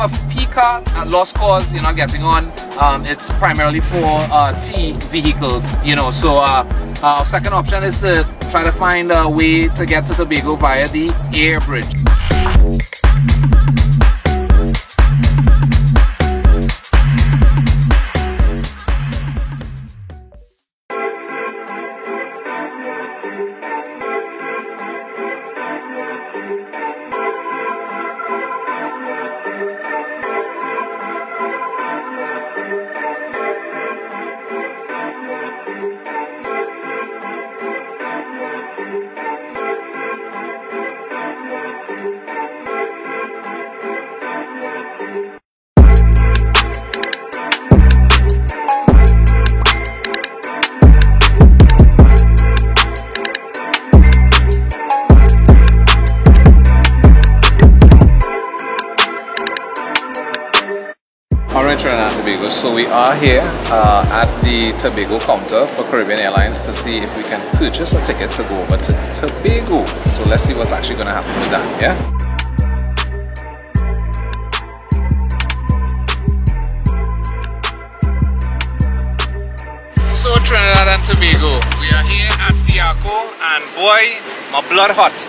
have a P card at lost cause, you're not getting on. It's primarily for T vehicles, you know. So our second option is to try to find a way to get to Tobago via the air bridge. Alright, Trinidad and Tobago, so we are here at the Tobago counter for Caribbean Airlines to see if we can purchase a ticket to go over to Tobago. So let's see what's actually going to happen with that, yeah? So Trinidad and Tobago, we are here at Tobago and boy, my blood hot.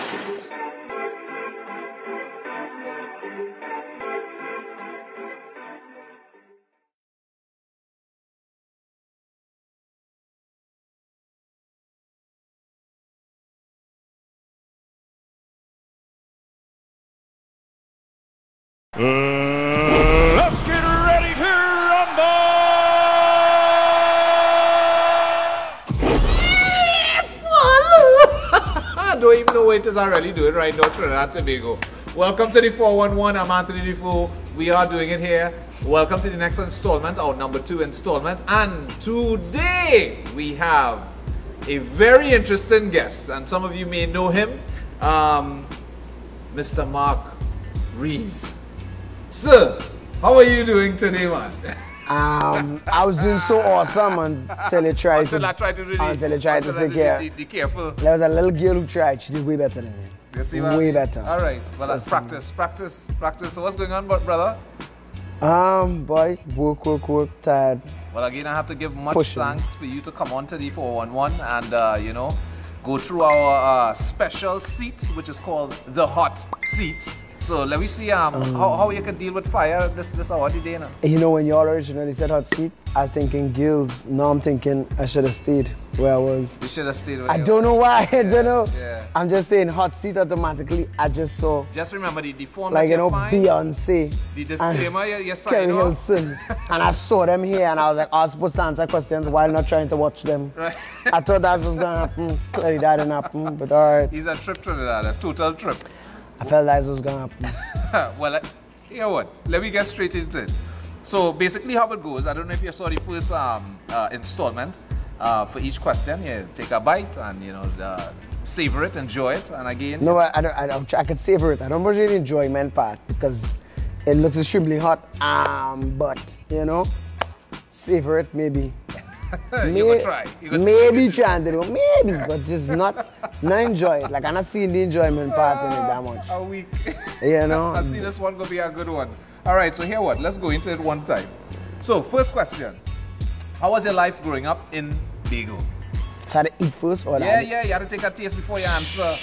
Let's get ready to rumble! I don't even know what it is I'm really doing right now, Trinidad and Tobago. Welcome to the 411. I'm Anthony Defoe. We are doing it here. Welcome to the next installment, our number 2 installment. And today we have a very interesting guest, and some of you may know him, Mr. Mark Rees. Sir, how are you doing today, man? I was doing so awesome until you tried to say careful. There was a little girl who tried. She did way better than me. You see what way I mean? better. All right. Well, that's practice. So what's going on, brother? Boy, work, tired. Well, again, I have to give much thanks for you to come on to the 411 and you know, go through our special seat, which is called the hot seat. So let me see how you can deal with fire this hour today now. You know, when you all originally said hot seat, I was thinking gills. Now I'm thinking I should have stayed where I was. You should have stayed where I don't know why. I don't know. Yeah. I'm just saying hot seat automatically. I just saw. Just remember the form like, that you know, find, Beyonce. The disclaimer you signed Kerry off. Hilson. And I saw them here and I was like, I was supposed to answer questions while not trying to watch them. Right. I thought that was going to happen. Clearly that didn't happen, but alright. He's a trip Trinidad, a total trip. I felt that was going to happen. Well, you know what? Let me get straight into it. So basically how it goes, I don't know if you saw the first installment. For each question, you take a bite and, you know, savor it, enjoy it, and again... No, I can savor it. I don't really enjoy the enjoyment part because it looks extremely hot, but, you know, savor it maybe. You go try. Maybe trying to do, maybe, but just not enjoy it. Like, I'm not seeing the enjoyment part in it that much. A week. You know? I see this one gonna be a good one. All right, so here what? Let's go into it one time. So, first question. How was your life growing up in Tobago? So I had to eat first or Yeah, you had to take a taste before you answer.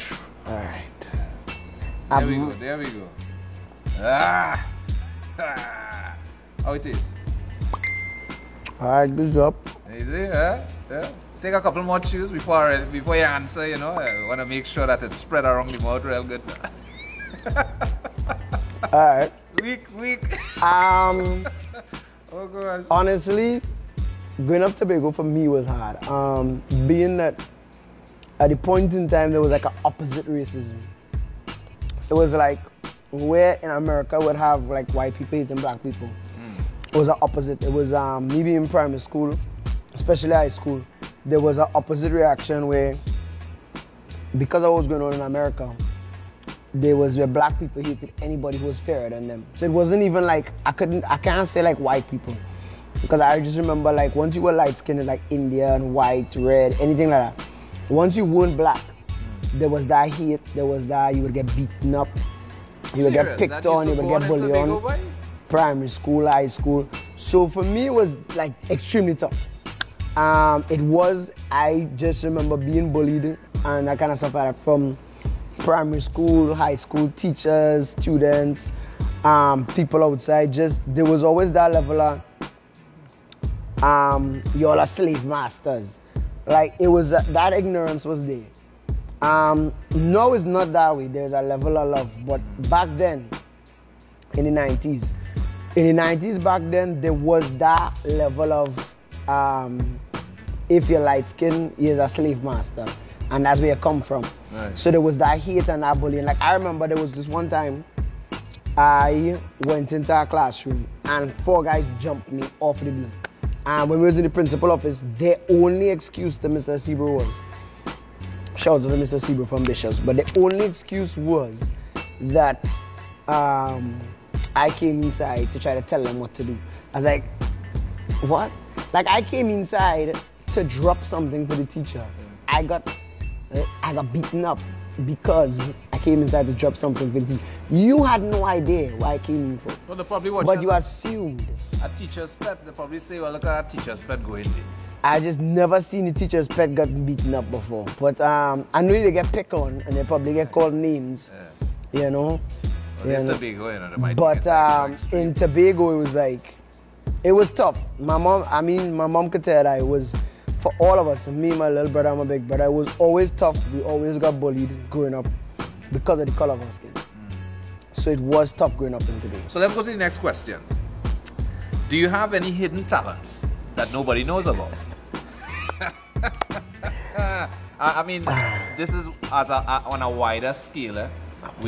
All right. There we go. How it is? All right, good job. Easy, yeah. Take a couple more chews before you answer, you know. I want to make sure that it's spread around the mouth real good. All right. Weak. Oh gosh. Honestly, growing up Tobago for me was hard. Being that at the point in time there was like an opposite racism. It was like where in America would have like white people hating black people. It was an opposite. It was me being in primary school, especially high school. There was an opposite reaction where, because of what was going on in America, there was where black people hated anybody who was fairer than them. So it wasn't even like I can't say like white people, because I just remember like once you were light skinned, like Indian, white, red, anything like that. Once you weren't black, there was that hate. There was that you would get beaten up, you would get picked on, you would get bullied on. primary school, high school. So for me, it was like extremely tough. I just remember being bullied and that kind of stuff like that from primary school, high school, teachers, students, people outside. There was always that level of, y'all are slave masters. Like, it was, that ignorance was there. No, it's not that way. There's a level of love. But back then, in the 90s, back then, there was that level of, if you're light skinned, you're a slave master. And that's where you come from. Right. So there was that hate and that bullying. Like, I remember there was this one time, I went into a classroom and 4 guys jumped me off the blue. And when we was in the principal office, their only excuse to Mr. Seabrook was, shout out to Mr. Seabrook from Bishops, but the only excuse was that I came inside to try to tell them what to do. I was like, what? Like, I came inside to drop something for the teacher. I got beaten up because I came inside to drop something for the teacher. You had no idea why I came in for. Well, they probably watch but you assumed. A teacher's pet, they probably say, well, look at that teacher's pet going there. I just never seen the teacher's pet get beaten up before. But I know they get picked on and they probably get called names. Yeah. You know? Well, it's Tobago, you know, they might but in Tobago, it was like, it was tough. My mom could tell that it was, for all of us, me, my little brother, and my big brother, it was always tough. We always got bullied growing up because of the color of our skin. So it was tough growing up in Tobago. So let's go to the next question. Do you have any hidden talents that nobody knows about? I mean, this is on a wider scale. I'm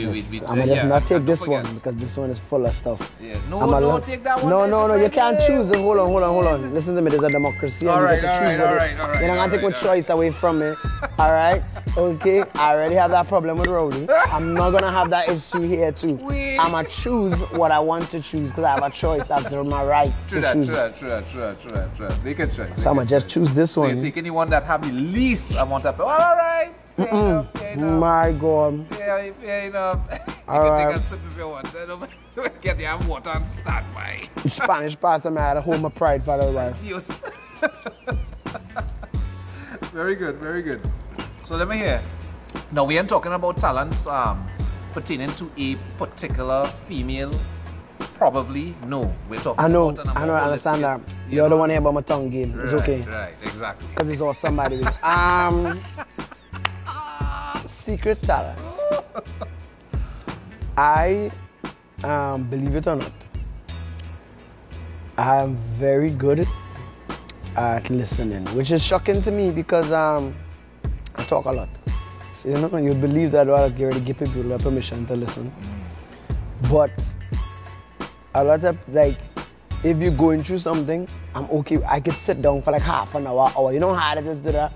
gonna just not take this one because this one is full of stuff. Yeah. No, take that one. No, you can't choose. Hold on. Listen to me, there's a democracy. All right. You're not gonna take my choice away from me. All right? Okay? I already have that problem with Rowdy. I'm not gonna have that issue here too. I'm gonna choose what I want to choose because I have a choice. That's my right to choose. True. Make a choice. So I'm gonna just choose this one. So you take anyone that have the least amount of. All right. My God. Yeah, you know. You All can take a sip if you want. Get your water and start by. Spanish part of me, I had to hold my pride for a while. Dios. Very good. So let me hear. Now we ain't talking about talents pertaining to a particular female. Probably no. We're talking about an I understand that. You're the one here about my tongue game. It's okay. Right, exactly. Because it's all somebody with. Secret talents. I believe it or not, I am very good at listening, which is shocking to me because I talk a lot. So you believe that I'll give people the permission to listen. But a lot of, like, if you're going through something, I'm okay. I could sit down for like half an hour. You know how hard it is to do that?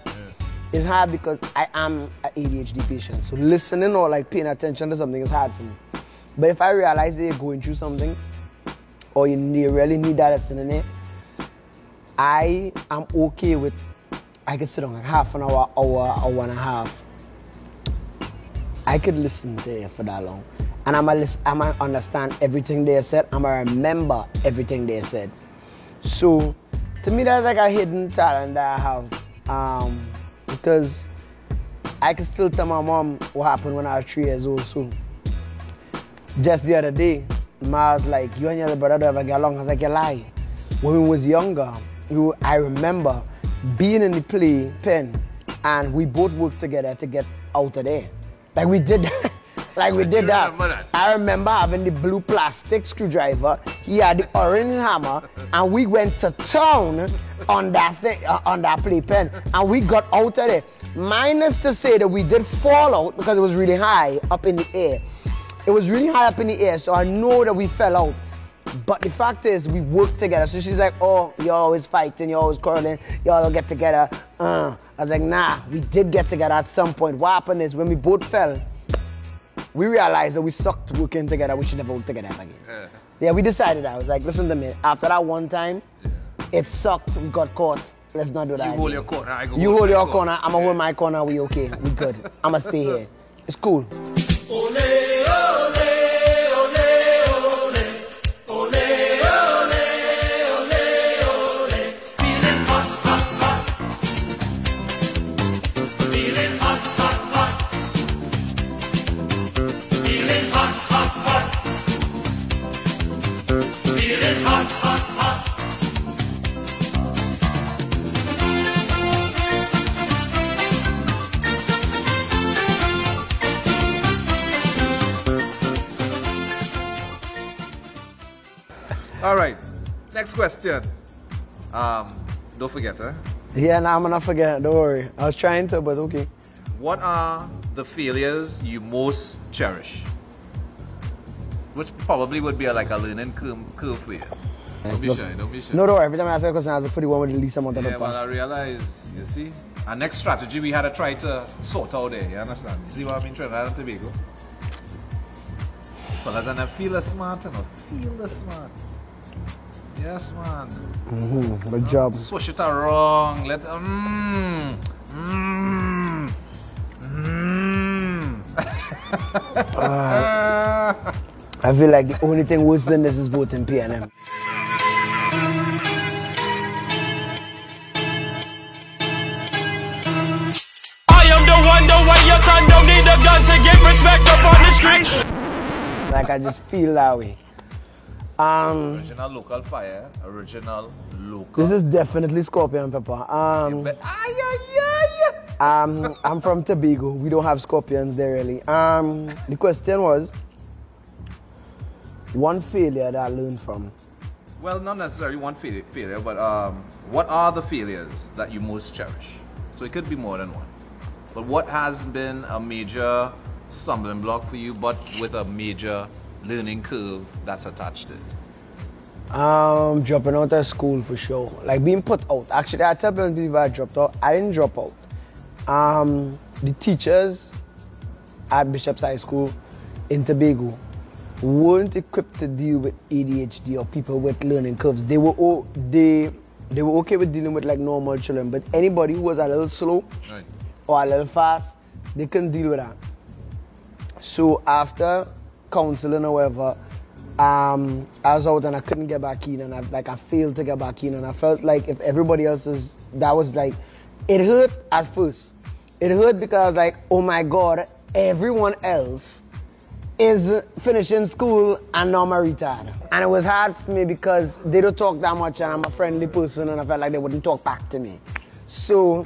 It's hard because I am an ADHD patient. So listening or like paying attention to something is hard for me. But if I realize that you're going through something or you really need that listening, I am okay with, I could sit down like half an hour and a half. I could listen to you for that long. And I'm gonna understand everything they said. I'm gonna remember everything they said. So to me, that's like a hidden talent that I have. Because I can still tell my mom what happened when I was 3 years old. So just the other day, Ma was like, you and your brother don't ever get along. I was like, you lie. When we was younger, I remember being in the playpen and we both worked together to get out of there. Like we did that. I remember having the blue plastic screwdriver. He had the orange hammer, and we went to town on that thing, on that playpen, and we got out of there. Minus to say that we did fall out because it was really high up in the air. It was really high up in the air, so I know that we fell out. But the fact is, we worked together. So she's like, oh, you're always fighting, you're always quarreling, y'all don't get together. I was like, nah, we did get together at some point. What happened is, when we both fell, we realized that we sucked working together. We should never work together again. Yeah, we decided that. I was like, listen to me. After that one time, it sucked. We got caught. Let's not do that. You hold your corner. I go. You hold your corner. I'm going to hold my corner. We okay. We good. I'm going to stay here. It's cool. Ole, ole, ole, ole, ole. All right. Next question. Don't forget, huh? Yeah, nah, I'm gonna forget. Don't worry. I was trying to, but okay. What are the failures you most cherish? Which probably would be like a learning curve for you. Don't be shy, don't be shy. No, don't worry. Every time I ask a question, I have to put the one with the least amount of Yeah, the well, I realize, you see, our next strategy we had to try to sort out there, you understand? You see what I mean, Trinidad and Tobago? Fellas, and I feel the smart, and I feel the smart. Yes, man. Good job. Swish it around. Let I feel like the only thing worse than this is voting PNM. I am the one, the way your son don't need a gun to get respect up on the street. Like I just feel that way. Original local fire. Original local. This is definitely scorpion pepper. I'm from Tobago. We don't have scorpions there really. The question was one failure that I learned from. Well, not necessarily one failure, but what are the failures that you most cherish? So it could be more than one. But what has been a major stumbling block for you, but with a major learning curve that's attached to it? Dropping out of school for sure. Like being put out. Actually, I tell people I dropped out. I didn't drop out. The teachers at Bishop's High School in Tobago weren't equipped to deal with ADHD or people with learning curves. They were okay with dealing with like normal children, but anybody who was a little slow or a little fast, they couldn't deal with that. So after counseling or whatever, I was out and I couldn't get back in, and I failed to get back in, and I felt like if everybody else it hurt at first. It hurt because I was like, oh my God, everyone else is finishing school and now I'm a retard. And it was hard for me because they don't talk that much and I'm a friendly person and I felt like they wouldn't talk back to me. So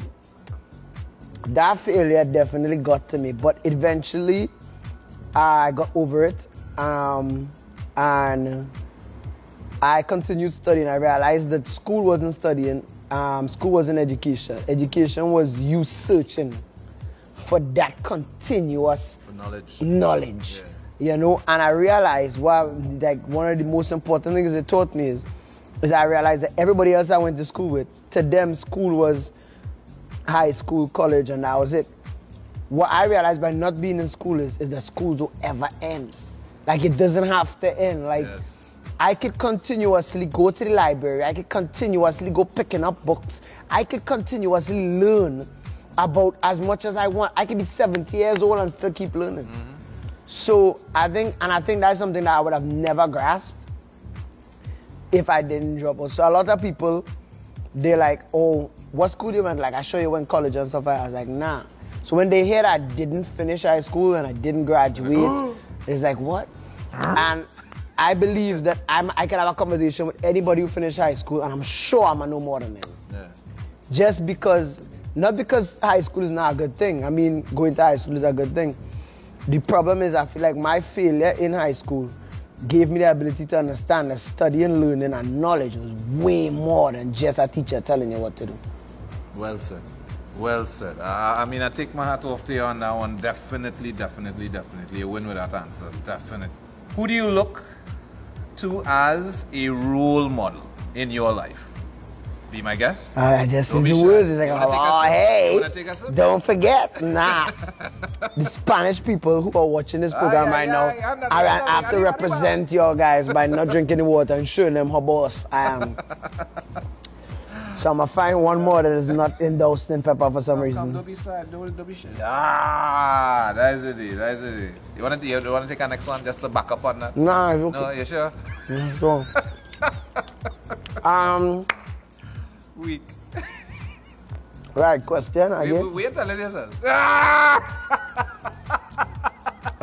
that failure definitely got to me, but eventually I got over it. And I continued studying. I realized that school wasn't studying, school wasn't education. Education was you searching for that continuous knowledge. Yeah. You know, and I realized like one of the most important things it taught me is I realized that everybody else I went to school with, to them school was high school, college, and that was it. What I realized by not being in school is that school don't ever end. Like it doesn't have to end. Like I could continuously go to the library. I could continuously go picking up books. I could continuously learn about as much as I want. I could be 70 years old and still keep learning. So I think that's something that I would have never grasped if I didn't drop out. So a lot of people, they're like, oh, what school you went? Like I show you went college and stuff like that. I was like, nah. So when they hear that I didn't finish high school and I didn't graduate, it's like, what? And I believe that I can have a conversation with anybody who finished high school and I'm sure I'm gonna know more than them. Yeah. Just because, not because high school is not a good thing. I mean, going to high school is a good thing. The problem is I feel like my failure in high school gave me the ability to understand that studying, learning, and knowledge was way more than just a teacher telling you what to do. Well said. Well said. I mean, I take my hat off to you on that one. Definitely. You win with that answer. Definitely. Who do you look to as a role model in your life? Be my guest. I just in the words. It's like, oh, hey, don't forget. Nah. The Spanish people who are watching this program right now, I have to represent your guys by not drinking the water and showing them how boss I am. So I'm going to find one more that is not endorsed in pepper for some reason. Don't be sad. Don't be shy. Ah, that's it. You want to take our next one just to back up on that? Nah, it's okay. No, you sure? Yeah, sure. Weak. Right, question again. We're telling yourself. I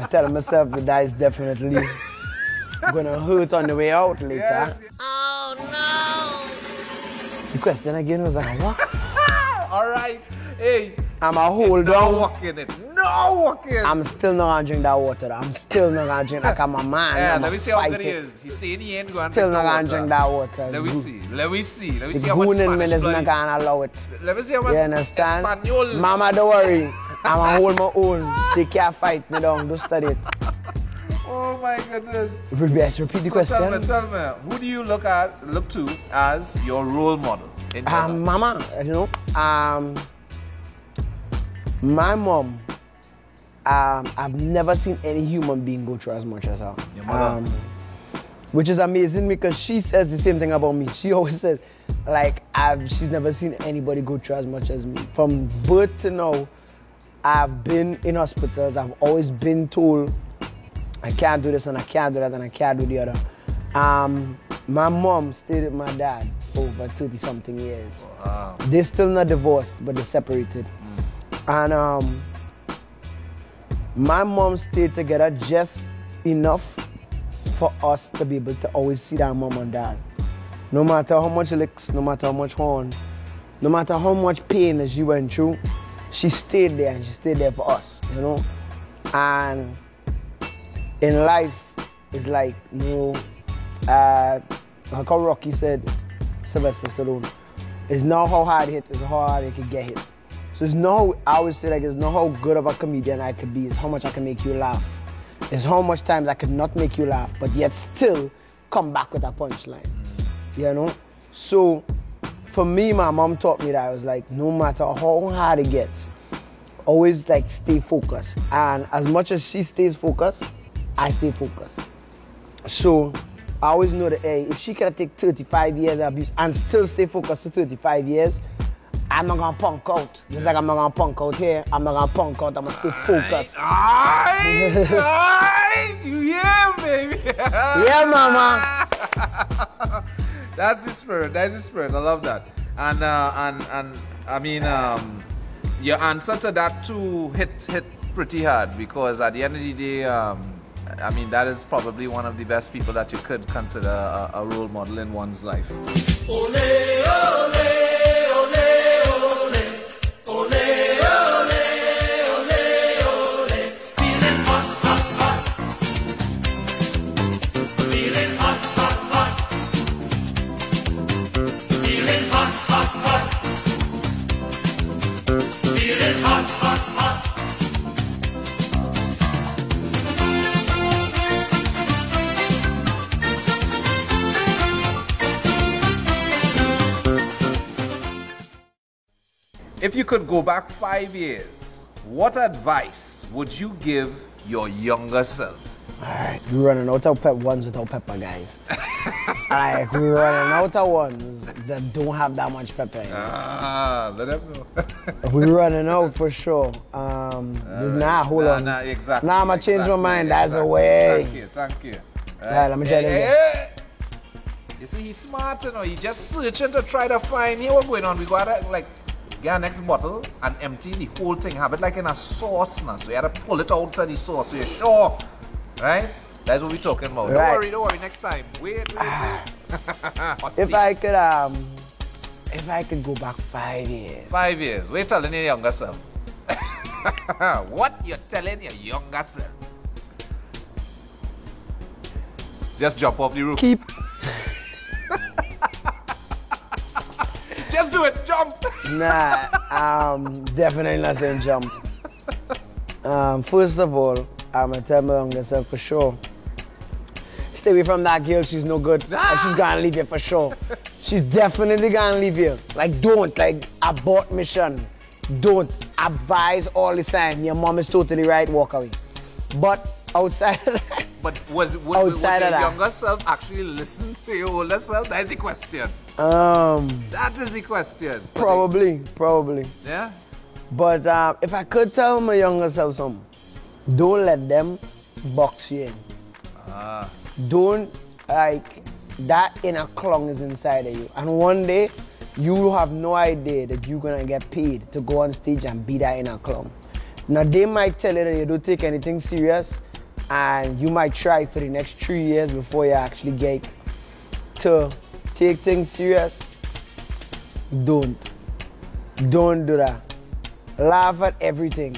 tell myself that is definitely going to hurt on the way out later. Yes. Oh no! The question again was like, what? All right. Hey, I'm a hold No down. walking it. No walking. I'm still not gonna drink that water. I'm still not gonna drink like I'm a man. Yeah, I'm let a me see how good fighter. he is. He's saying he ain't going to Still drink not the gonna water. drink that water. Let me see. Let me see. Let me The see how much goon in me Spanish is blood. not gonna allow it. Let me see how much You understand? Espanol. Mama, don't worry. I'm gonna hold my own. They can't fight me down. Don't study it. Oh my goodness. Repeat the question. Tell me, who do you look to as your role model in your life? Mama, you know, my mom, I've never seen any human being go through as much as her. Your mother? Which is amazing because she says the same thing about me. She always says, like, she's never seen anybody go through as much as me. From birth to now, I've been in hospitals. I've always been told, I can't do this and I can't do that and I can't do the other. My mom stayed with my dad for over 30-something years. Wow. They're still not divorced, but they're separated. And my mom stayed together just enough for us to be able to always see that mom and dad. No matter how much licks, no matter how much horn, no matter how much pain that she went through, she stayed there and she stayed there for us, you know. And in life, it's like, you know, like how Rocky said, Sylvester Stallone, it's not how hard it hit, it's how hard it could get hit. So it's not, I always say, like, it's not how good of a comedian I could be, it's how much I can make you laugh. It's how much times I could not make you laugh, but yet still come back with a punchline, you know? So for me, my mom taught me that. I was like, no matter how hard it gets, always like stay focused. And as much as she stays focused, I stay focused. So I always know that, hey, if she can take 35 years of abuse and still stay focused for 35 years, I'm not gonna punk out. Just like I'm not gonna punk out here, I'm not gonna punk out, I'm gonna stay focused. Aight. You hear, baby? Yeah, mama. That's the spirit. That's the spirit. I love that. And I mean, your answer to that too hit pretty hard, because at the end of the day, I mean, that is probably one of the best people that you could consider a role model in one's life. Ole, ole, ole, ole, ole, ole, ole, ole. Feeling hot, hot, hot. Feeling hot, hot, hot. Feeling hot, hot, hot. Feeling hot, hot, hot. If you could go back 5 years, what advice would you give your younger self? Alright, we're running out of ones without pepper, guys. Alright, we're running out of ones that don't have that much pepper in it. Let them know. We're running out for sure. Hold on. Nah, exactly. Nah, I'ma change my mind. That's a exactly. way. Thank you. Right, let me tell you Hey. You see, he's smart, you know. He's just searching to try to find here what's going on. We gotta like get our next bottle and empty the whole thing. Have it like in a sauce now. So you gotta pull it out of the sauce. So you're sure, right? That's what we're talking about. Right. Don't worry. Next time. Wait. If I could go back 5 years. 5 years. What you telling your younger self? What you're telling your younger self? Just jump off the roof. Keep. Just do it. Jump. Nah, definitely not saying jump. First of all, I'm gonna tell my younger self for sure. Stay away from that girl, she's no good. And she's gonna leave you for sure. She's definitely gonna leave you. Like, don't, like, abort mission. Don't advise all the time. Your mom is totally right, walk away. But outside of that, But would your younger self actually listen to your older self? That's the question. That is the question. probably. Yeah? But if I could tell my younger self something, don't let them box you in. Don't, like, that inner clown is inside of you. And one day, you will have no idea that you're gonna get paid to go on stage and be that inner clown. Now, they might tell you that you don't take anything serious, and you might try for the next 3 years before you actually get to take things serious. Don't do that. Laugh at everything.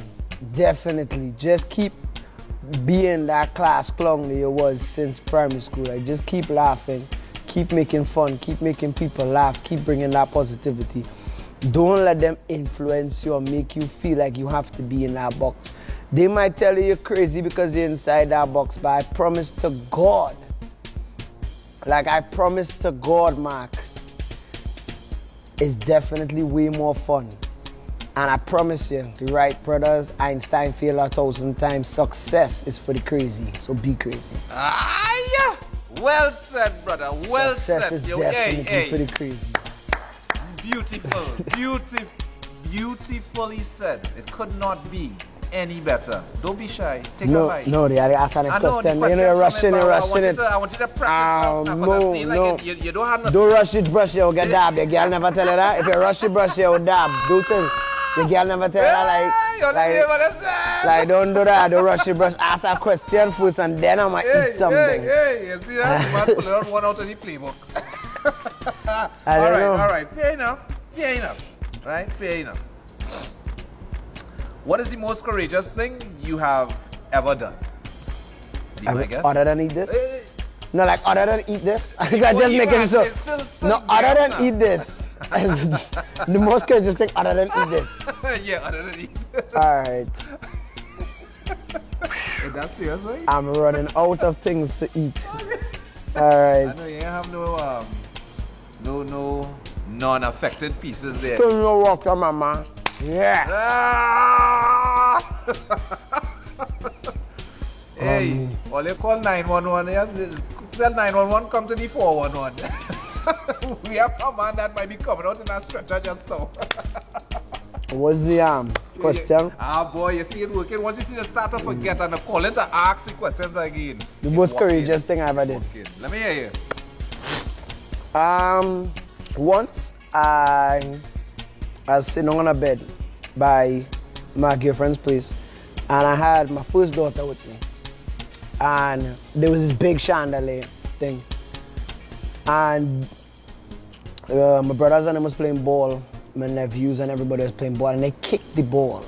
Definitely. Just keep being that class clown that you was since primary school. Like, just keep laughing. Keep making fun. Keep making people laugh. Keep bringing that positivity. Don't let them influence you or make you feel like you have to be in that box. They might tell you you're crazy because you're inside that box, but I promise to God, like I promise to God, Mark, it's definitely way more fun. And I promise you, the right brothers, Einstein failed 1,000 times. Success is for the crazy, so be crazy. Ah, yeah. Well said, brother. Well Success said. is Yo, definitely for the crazy. Beautiful. Beautifully said. It could not be any better. Don't be shy. Take a bite. No, they are asking a question. You're rushing it. I want you to practice. No. You don't have no. Don't rush it, brush it, or get dabbed. Your girl never tell her that. If you rush it, brush it, or dab. Do things. Your girl never tell her like, don't do that. Don't rush it, brush. Ask a question first, and then I might eat something. Hey, you see that? You might pull it out one out of the playbook. All right. Fair enough. Right? Fair enough. What is the most courageous thing you have ever done? Other than eat this? No, like other than eat this? I think I'm just making sure. No, other than eat this. The most courageous thing other than eat this. Yeah, other than eat this. Alright. Is that serious, right? I'm running out of things to eat. Alright. I know you have no non-affected pieces there. Still no water, mama. Yeah. Hey, all you call 911, yes? Tell 911 come to the 411. We have a man that might be coming out in a stretcher just now. What's the question? Boy, you see it working. Once you see the starter forget and the call in to ask the questions again. The most courageous thing I ever did. Let me hear you. Once I was sitting on a bed by my girlfriend's place, and I had my first daughter with me, and there was this big chandelier thing, and my brothers and them was playing ball, my nephews and everybody was playing ball, and they kicked the ball,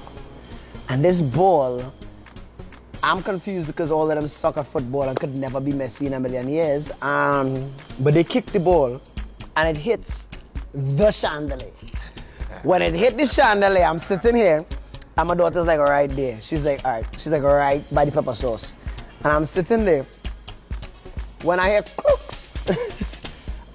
and this ball, I'm confused because all of them suck at football and could never be Messi in a million years, but they kicked the ball and it hits the chandelier. When it hit the chandelier, I'm sitting here, and my daughter's like right there. She's like, all right. She's like right by the pepper sauce. And I'm sitting there. When I hear clooks,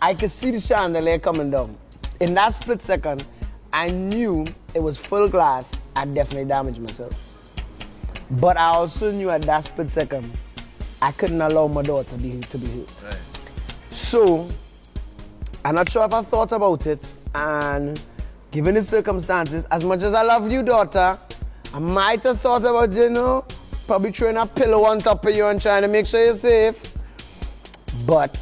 I could see the chandelier coming down. In that split second, I knew it was full glass. I definitely damaged myself. But I also knew at that split second, I couldn't allow my daughter to be hurt. Right. So, I'm not sure if I thought about it, and given the circumstances, as much as I love you, daughter, I might have thought about, probably throwing a pillow on top of you and trying to make sure you're safe. But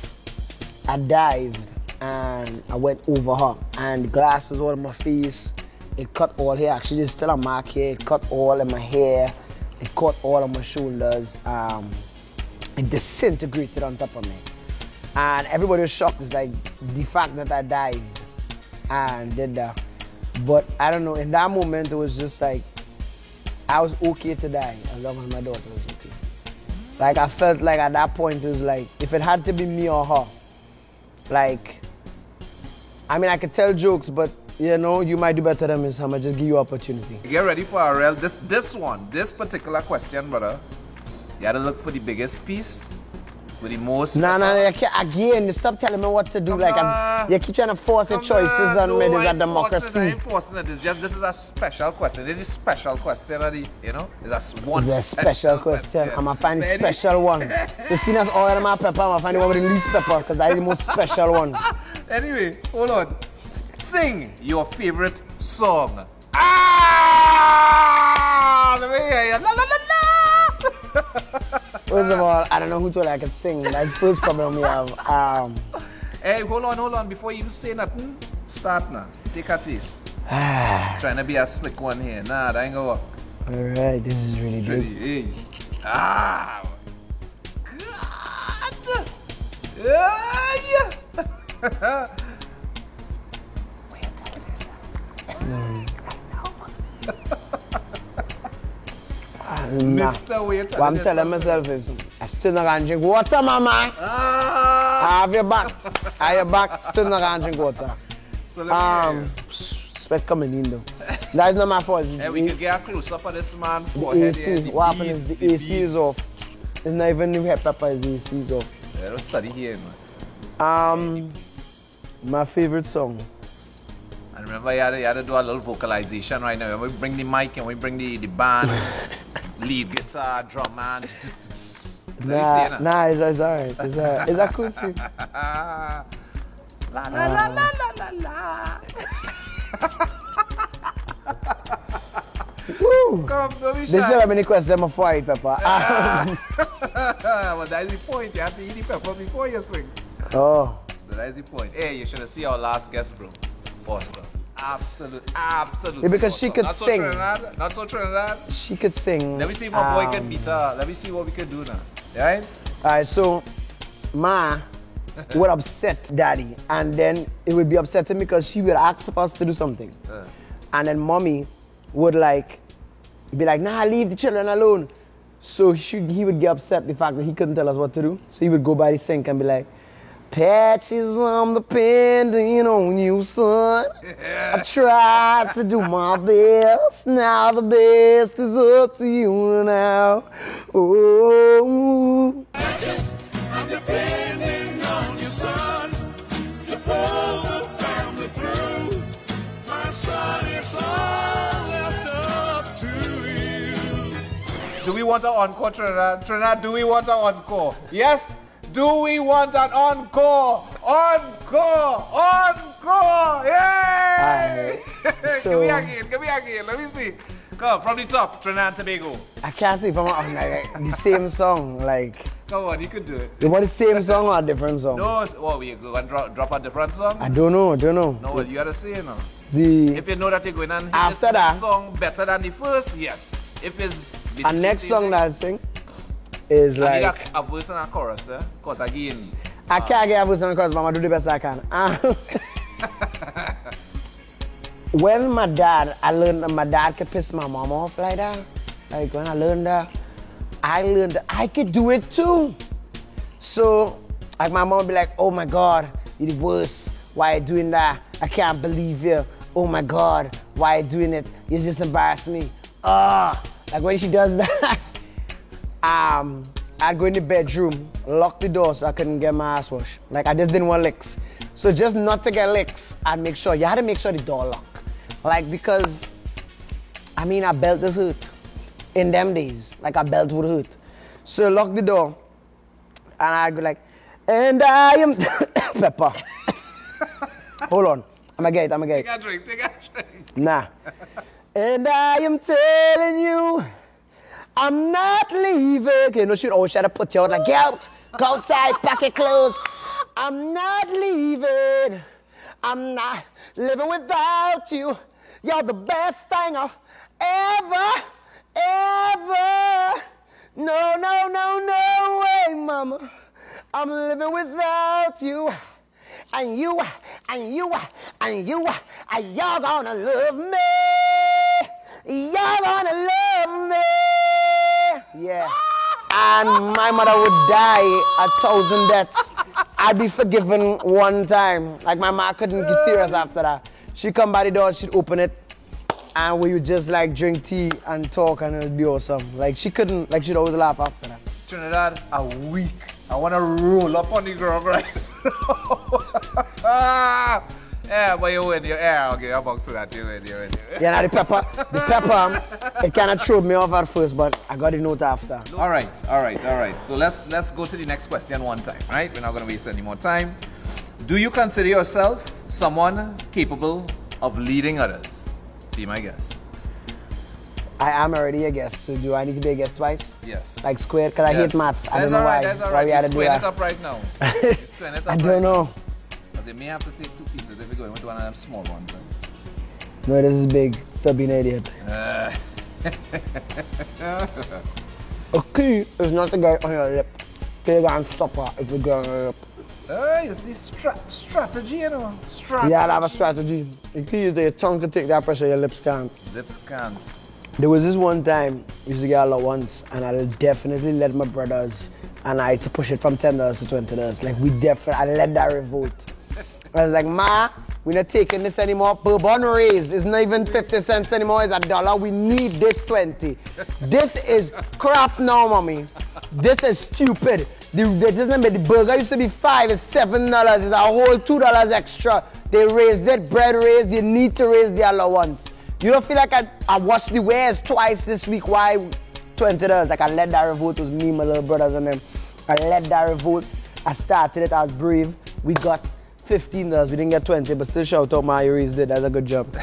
I dived and I went over her, and the glass was all in my face. It cut all here. Actually, there's still a mark here. It cut all in my hair. It cut all on my shoulders. It disintegrated on top of me. And everybody was shocked. It's like the fact that I dived and did that. But I don't know, in that moment it was just like, I was okay to die as long as my daughter was okay. Like I felt like at that point it was like, if it had to be me or her, like, I mean I could tell jokes, but you might do better than me, so I'm gonna just give you opportunity. Get ready for a real, this particular question, brother. You gotta look for the biggest piece. With the most again, stop telling me what to do. You keep trying to force your choices on me. There's a democracy. I ain't forcing it. This is a special question. This is a special question. It's a special question. I'm gonna find the special one. So seeing as all of them are pepper, I'm gonna find the one with the least pepper because that's the most special one. Anyway, hold on. Sing your favorite song. Let me hear you. La, la, la, la. First of all, I don't know who told I could sing. That's the first problem we have. Hey, hold on. Before you even say nothing, start now. Take a taste. Trying to be a slick one here. Nah, that ain't gonna work. Alright, this is really good. Hey. God! Yeah. Wait, I'm taking this. Mr. Waiter. What I'm telling myself is, I still not gonna drink water, mama. I have your back. I have your back. Still not gonna drink water. So let me Sweat coming in though. That's not my fault. hey, we can get a close up on this man. The AC. What happened is the AC is off. It's not even new hip pepper. The AC is off. Yeah, don't study here, man. My favorite song. And remember, you had to do a little vocalization right now. We bring the mic and we bring the band, lead guitar, drum man. Nah, it's alright. It's alright. It's acoustic. La la la la la la la. Woo! Come, don't be This is shy. how many questions I'm for it, Pepper. Well, that's the point. You have to eat the pepper before you sing. Oh. So that's the point. Hey, you should have seen our last guest, bro. Awesome. Absolutely. Yeah, because she awesome. could Not sing. So Trinidad. Not so Trinidad. She could sing. Let me see if my boy can beat her. Let me see what we can do now. Right? Alright, so Ma would upset Daddy, and then it would be upsetting because she would ask us to do something. And then Mommy would like be like, nah, leave the children alone. So he would get upset the fact that he couldn't tell us what to do. So he would go by the sink and be like, patches, I'm depending on you, son. I tried to do my best. Now the best is up to you now. Oh. I'm depending on you, son, to pull the family through. My son, it's all left up to you. Do we want an encore, Trinidad? Trinidad, do we want an encore? Yes? Do we want an encore? Encore! Encore! Yay! Give me again. Let me see. Come, from the top, Trinidad and Tobago. I can't say from like, the same song, like. Come on, you can do it. You want the same song or a different song? No, well, we go and drop a different song? I don't know. No, well, you gotta say it now. The If you know that you're going and hit after this that, next song better than the first, yes. If it's a next song that I sing is I need like. a verse and a chorus, eh? Because again, I can't get a verse on because Mama do the best I can. When my dad, I learned that my dad could piss my mom off like that. Like when I learned that I could do it too. So like my mom would be like, oh my God, you're the worst. Why you doing that? I can't believe you. Oh my God, why you doing it? You just embarrassed me. Like when she does that, I'd go in the bedroom, lock the door so I couldn't get my ass washed. Like I just didn't want licks. So just not to get licks, I'd make sure, you had to make sure the door locked. Like because, I mean, a belt is hurt. In them days, like a belt would hurt. So lock the door, and I'd go like, and I am, Pepper. Hold on, I'ma get it. take a drink. Nah. And I am telling you, I'm not leaving. Okay, no shit. Oh, she had to put you out like, get out. Go outside, pack your clothes. I'm not leaving. I'm not living without you. You're the best thing I've ever. No way, mama. I'm living without you. And you're gonna love me. You're gonna love me. Yeah. And my mother would die 1,000 deaths. I'd be forgiven one time. Like my mom couldn't get serious after that. She'd come by the door, she'd open it, and we would just like drink tea and talk, and it'd be awesome. Like she couldn't, like she'd always laugh after that. Trinidad, a week. I want to roll up on the ground right now. Yeah, but you win. I'll give you a box for that. You win. Yeah, now the pepper, it kind of threw me off at first, but I got the note after. All right. So let's go to the next question one time, right? We're not going to waste any more time. Do you consider yourself someone capable of leading others? Be my guest. I am already a guest, so do I need to be a guest twice? Yes. Like squared? Because I hate maths. I don't know why. That's all why right. we had to Just do square it that. up right now. Just square it up I don't know. Because they may have to take 2 pieces if we go into one of them small ones. No, this is big. Stop being an idiot. A key is not the guy on your lip. Pig and stopper is the guy on your lip. You see, strategy, you know. Strategy. Yeah, I have a strategy. The key is that your tongue can take that pressure, your lips can't. Lips can't. There was this one time we used to get allowance, and I'll definitely let my brothers and I to push it from $10 to $20. Like I let that revolt. I was like, Ma, we're not taking this anymore. Bourbon raise is not even 50 cents anymore, it's $1. We need this 20. This is crap now, mommy. This is stupid. The burger used to be $5, it's $7. It's a whole $2 extra. They raised it, bread raised, you need to raise the allowance. You don't feel like I watched the wares twice this week. Why $20? Like I let that revolt. It was me, my little brothers and them. I let that revolt. I started it. I was brave. We got $15. We didn't get 20, but still shout out my raised it. That's a good job.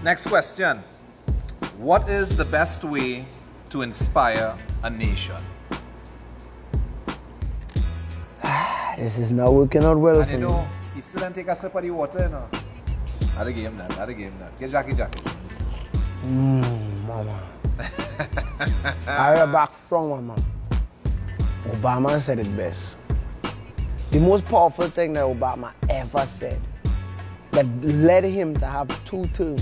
Next question. What is the best way to inspire a nation? This is not working out well And for you me. know, he still didn't take a sip of the water, you know. Had a game that. Get Jackie. Mama. I heard back from Mama. Obama said it best. The most powerful thing that Obama ever said that led him to have 2 terms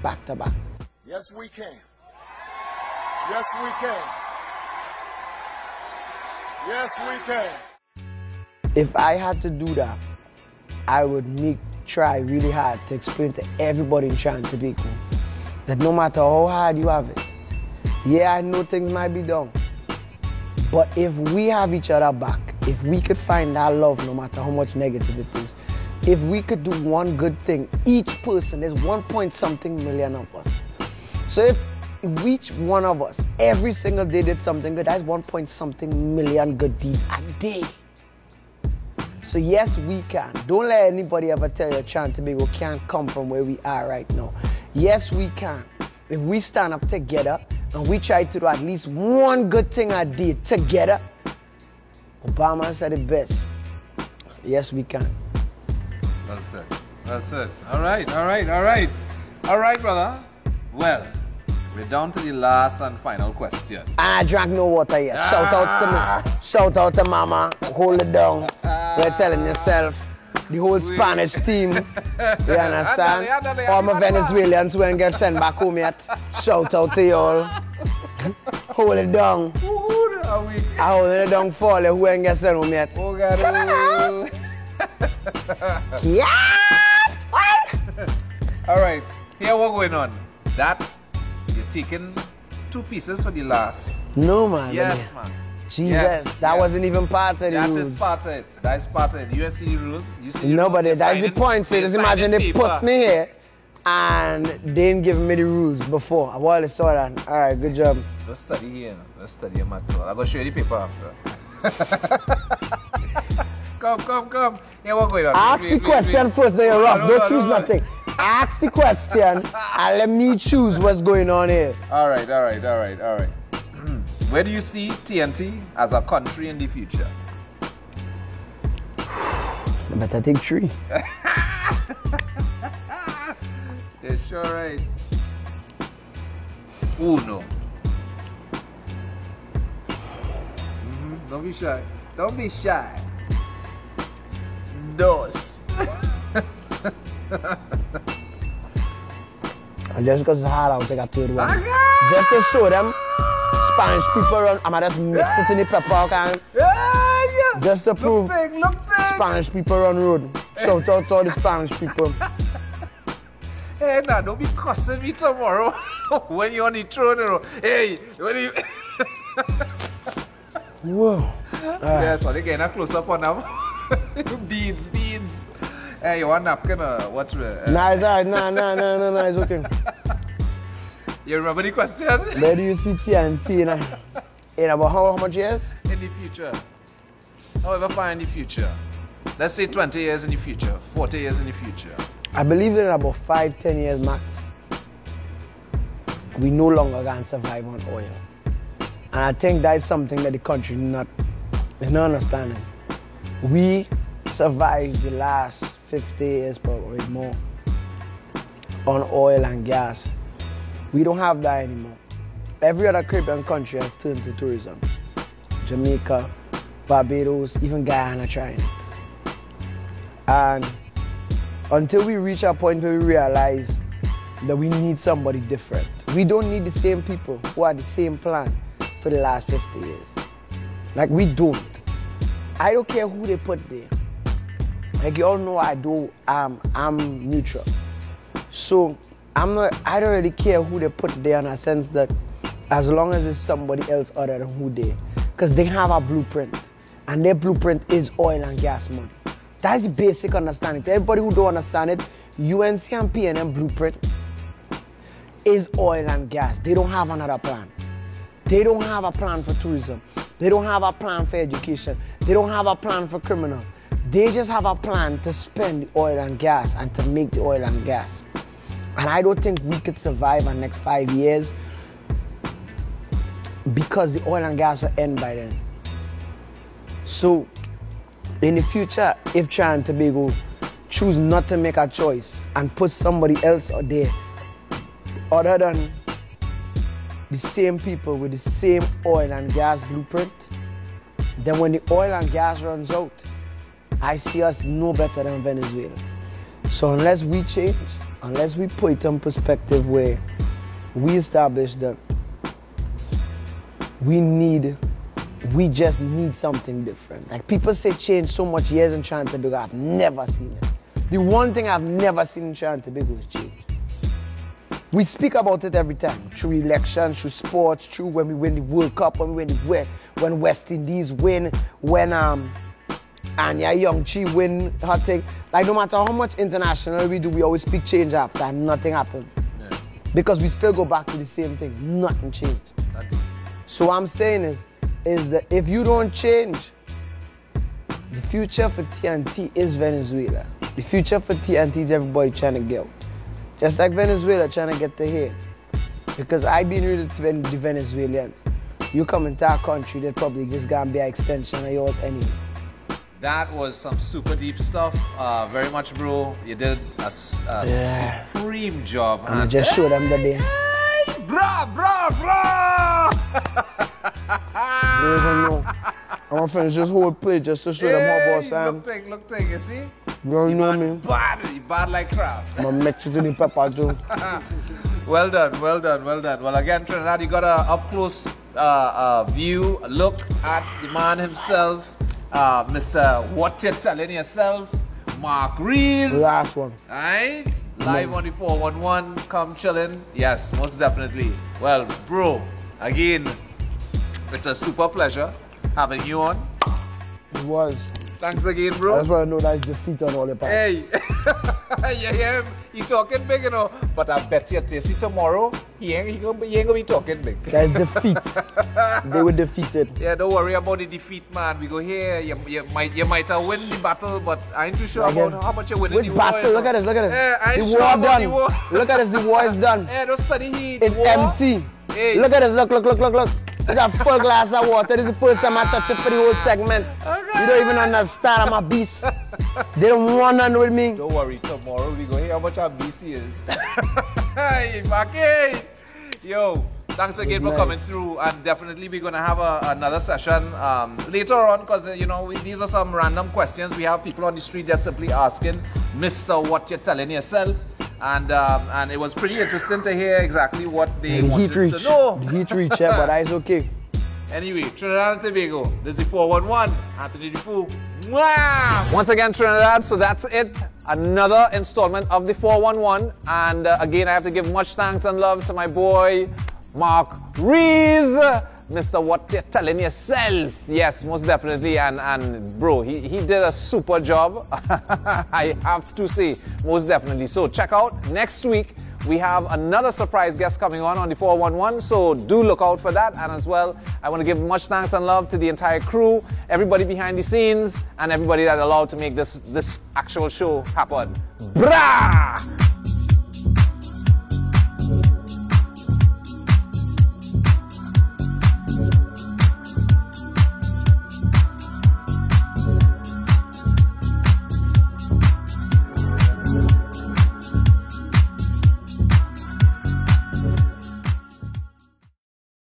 back to back. Yes, we can. Yes, we can. Yes, we can. If I had to do that, I would try really hard to explain to everybody in Tobago that no matter how hard you have it, yeah, I know things might be done, but if we have each other back, if we could find that love no matter how much negative it is, if we could do one good thing, each person, there's 1.something million of us. So if each one of us, every single day did something good, that's 1.something million good deeds a day. So yes, we can. Don't let anybody ever tell you Tobago can't come from where we are right now. Yes, we can. If we stand up together and we try to do at least one good thing a day together, Obama said it best. Yes, we can. That's it. All right, brother. Well, we're down to the last and final question. I drank no water yet. Shout out to Mama. Hold it down. You're telling yourself. The whole Spanish team. You understand? All my Venezuelans who ain't get sent back home yet. Shout out to y'all. Hold it down. I hold it down for you who ain't get sent home yet. Oh, God. Yeah! All right, here what's going on. That's, you're taking 2 pieces for the last. No, man. Yes, man. Jesus, that wasn't even part of the That rules. is part of it. That's part of it. You see the rules? You see the No, rules? but You're that's the signing- point. So you're just imagine signing they paper. put me here and they didn't give me the rules before. I've already saw that. All right, good job. Don't study here. No. Don't study your math. I'm going to show you the paper after. Come. Here what's going on. Ask the question first, then you're rough. Don't choose nothing. Ask the question and let me choose what's going on here. All right. Where do you see TNT as a country in the future? I better take 3. You're sure right. Uno. Don't be shy. Dos. And just because it's hard, I'll take a 3rd one. Just to show them Spanish people run. I'm just mix it in the pepper can. Just to prove Spanish people run road. Shout out to all the Spanish people. Hey, now don't be cussing me tomorrow when you're on the throne. You know. Hey, when you. Whoa. Yeah, so they're getting a close up on them. Beads. Hey, you want napkin or what? Nah, it's alright. No, it's okay. You remember the question? Where do you see TNT in about how much years? In the future. However far in the future. Let's say 20 years in the future, 40 years in the future. I believe in about 5-10 years max, we no longer can survive on oil. And I think that's something that the country is not understanding. We survived the last 50 years, probably more, on oil and gas. We don't have that anymore. Every other Caribbean country has turned to tourism. Jamaica, Barbados, even Guyana trying it. And until we reach a point where we realize that we need somebody different. We don't need the same people who had the same plan for the last 50 years. Like, we don't. I don't care who they put there. Like, you all know I'm neutral. So I don't really care who they put there, in a sense that as long as it's somebody else other than who they, because they have a blueprint, and their blueprint is oil and gas money. That's the basic understanding. To everybody who don't understand it, UNC and PNM blueprint is oil and gas. They don't have another plan. They don't have a plan for tourism. They don't have a plan for education. They don't have a plan for criminal. They just have a plan to spend the oil and gas and to make the oil and gas. And I don't think we could survive the next 5 years because the oil and gas will end by then. So in the future, if Trinidad and Tobago choose not to make a choice and put somebody else out there other than the same people with the same oil and gas blueprint, then when the oil and gas runs out, I see us no better than Venezuela. So unless we change, unless we put it in perspective where we establish that we just need something different. Like, people say change so much years in Trinidad and Tobago, I've never seen it. The one thing I've never seen in Trinidad and Tobago is change. We speak about it every time, through elections, through sports, through when we win the World Cup, when West Indies win, when Anya Youngchi win her thing. Like, no matter how much international we do, we always speak change after, and nothing happens. Yeah. Because we still go back to the same things. Nothing changed. So what I'm saying is that if you don't change, the future for TNT is Venezuela. The future for TNT is everybody trying to get out. Just like Venezuela trying to get to here. Because I've been reading to the Venezuelans. You come into our country, they're probably just gonna be an extension of yours anyway. That was some super deep stuff. Very much, bro. You did a supreme job. And I just showed them the day. Bra! They don't know. I'm gonna finish this whole play just to show them how boss I am. Look thing, you see? You don't know me. You bad like crap. I'm gonna mix it in the pepper too. Well done. Well, again, Trinidad, you got a up-close view, a look at the man himself, Mr. What You Telling Yourself, Mark Rees. Last one. Alright? Live on the 411, come chillin'. Yes, most definitely. Well, bro, again, it's a super pleasure having you on. It was. Thanks again, bro. I just want to know that it's defeat on all the parts. Hey, you hear him? He talking big, you know. But I bet you, see tomorrow, he ain't gonna be talking big. That's defeat. They were defeated. Yeah, don't worry about the defeat, man. We go here. You might have win the battle, but I ain't too sure about how much you win in the war. Which battle? Look at this. Yeah, I ain't the sure war about done. the war. Look at this. The war is done. Yeah, don't study heat. It's empty. Hey. Look at this. Look. It's a full glass of water. This is the first time I touch it for the whole segment. Okay. You don't even understand. I'm a beast. They don't want none with me. Don't worry. Tomorrow we go hear how much our BC is. Hey, Maki. Yo, thanks again for coming through. And definitely we're going to have another session later on, because, you know, these are some random questions. We have people on the street just simply asking, Mr. What You Telling Yourself? And it was pretty interesting to hear exactly what they wanted to know. The heat reach, yeah, but that's okay. Anyway, Trinidad and Tobago, this is the 411, Anthony Dufour. Wow! Once again, Trinidad, so that's it. Another installment of the 411. And again, I have to give much thanks and love to my boy, Mark Rees. Mr. What You Telling Yourself. Yes, most definitely. And bro, he did a super job. I have to say, most definitely. So check out next week. we have another surprise guest coming on the 411, so do look out for that. And as well, I want to give much thanks and love to the entire crew, everybody behind the scenes, and everybody that allowed to make this actual show happen. Brah!